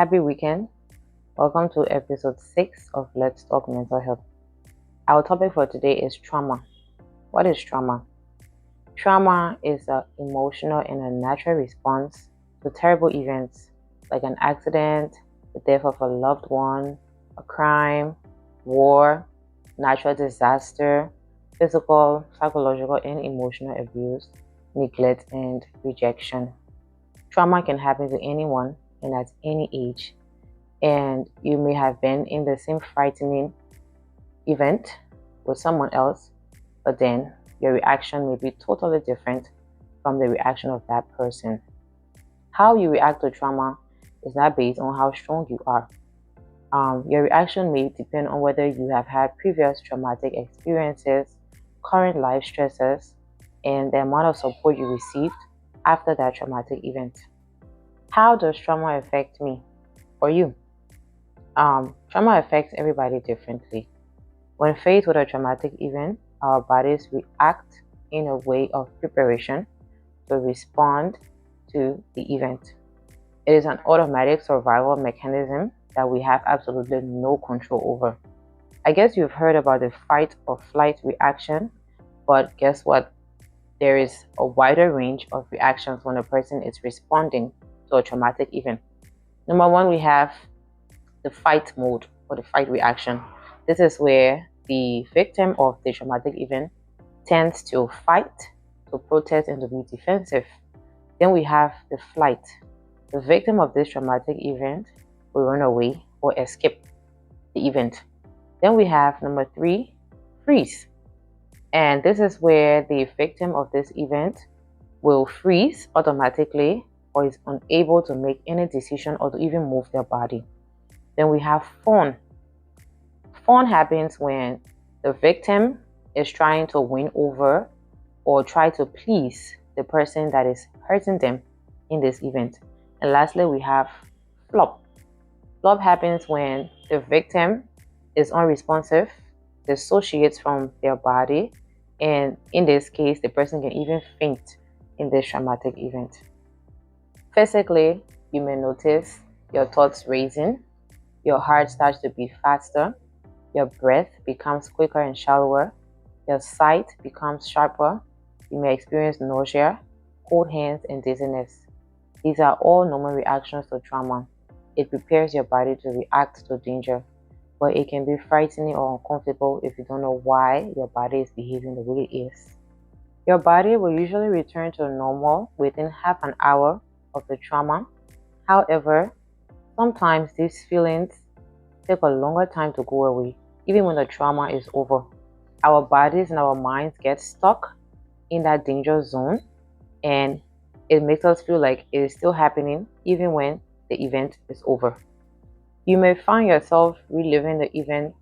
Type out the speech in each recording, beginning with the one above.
Happy weekend. Welcome to episode 6 of Let's Talk Mental Health. Our topic for today is trauma. What is trauma? Trauma is an emotional and a natural response to terrible events like an accident, the death of a loved one, a crime, war, natural disaster, physical, psychological, and emotional abuse, neglect, and rejection. Trauma can happen to anyone and at any age, and you may have been in the same frightening event with someone else, but then your reaction may be totally different from the reaction of that person. How you react to trauma is not based on how strong you are. Your reaction may depend on whether you have had previous traumatic experiences, current life stresses, and the amount of support you received after that traumatic event. How does trauma affect me or you? Trauma affects everybody differently. When faced with a traumatic event, our bodies react in a way of preparation to respond to the event. It is an automatic survival mechanism that we have absolutely no control over. I guess you've heard about the fight or flight reaction, but guess what? There is a wider range of reactions when a person is responding to a traumatic event. Number one, we have the fight mode or the fight reaction. This is where the victim of the traumatic event tends to fight, to protest, and to be defensive. Then we have the flight. The victim of this traumatic event will run away or escape the event. Then we have number 3, freeze. And this is where the victim of this event will freeze automatically or is unable to make any decision or to even move their body. Then we have fawn. Fawn happens when the victim is trying to win over or try to please the person that is hurting them in this event. And lastly, we have flop. Flop happens when the victim is unresponsive, dissociates from their body, and in this case, the person can even faint in this traumatic event. Physically, you may notice your thoughts racing, your heart starts to beat faster, your breath becomes quicker and shallower, your sight becomes sharper, you may experience nausea, cold hands, and dizziness. These are all normal reactions to trauma. It prepares your body to react to danger, but it can be frightening or uncomfortable if you don't know why your body is behaving the way it is. Your body will usually return to normal within half an hour of the trauma. However, sometimes these feelings take a longer time to go away, even when the trauma is over. Our bodies and our minds get stuck in that danger zone, and it makes us feel like it is still happening even when the event is over. You may find yourself reliving the event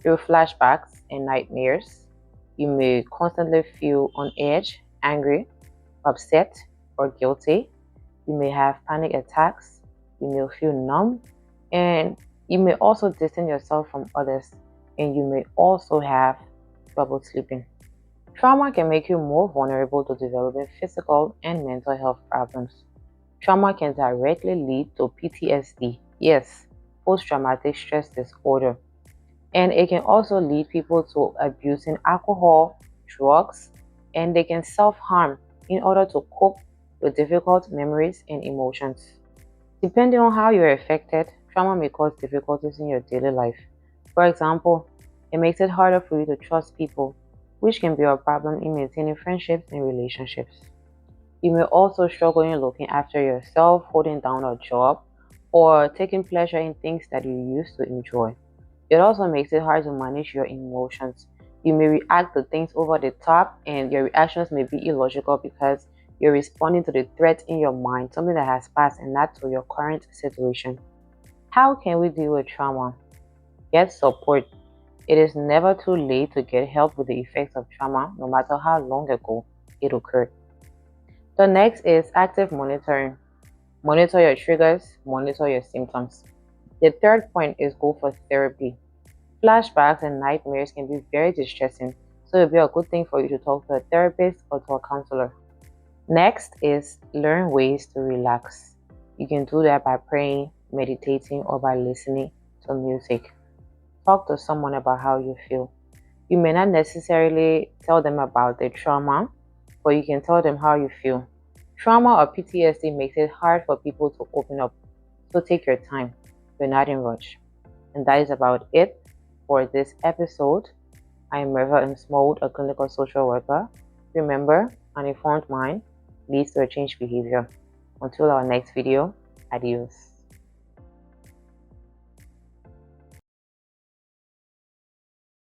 through flashbacks and nightmares. You may constantly feel on edge, angry, upset, or guilty. You may have panic attacks. You may feel numb, and you may also distance yourself from others, and you may also have trouble sleeping. Trauma can make you more vulnerable to developing physical and mental health problems. Trauma can directly lead to PTSD, yes, post-traumatic stress disorder, and it can also lead people to abusing alcohol, drugs, and they can self-harm in order to cope with difficult memories and emotions. Depending on how you're affected, trauma may cause difficulties in your daily life. For example, it makes it harder for you to trust people, which can be a problem in maintaining friendships and relationships. You may also struggle in looking after yourself, holding down a job, or taking pleasure in things that you used to enjoy. It also makes it hard to manage your emotions. You may react to things over the top, and your reactions may be illogical because you're responding to the threat in your mind, something that has passed and not to your current situation. How can we deal with trauma? Get support. It is never too late to get help with the effects of trauma, no matter how long ago it occurred. The next is active monitoring. Monitor your triggers, monitor your symptoms. The third point is go for therapy. Flashbacks and nightmares can be very distressing, so it will be a good thing for you to talk to a therapist or to a counselor. Next is learn ways to relax. You can do that by praying, meditating, or by listening to music. Talk to someone about how you feel. You may not necessarily tell them about the trauma, but you can tell them how you feel. Trauma or PTSD makes it hard for people to open up, so take your time. You're not in rush. And that is about it for this episode. I am Merva M. Smold, a clinical social worker. Remember, an informed mind leads to a changed behavior. Until our next video, adios.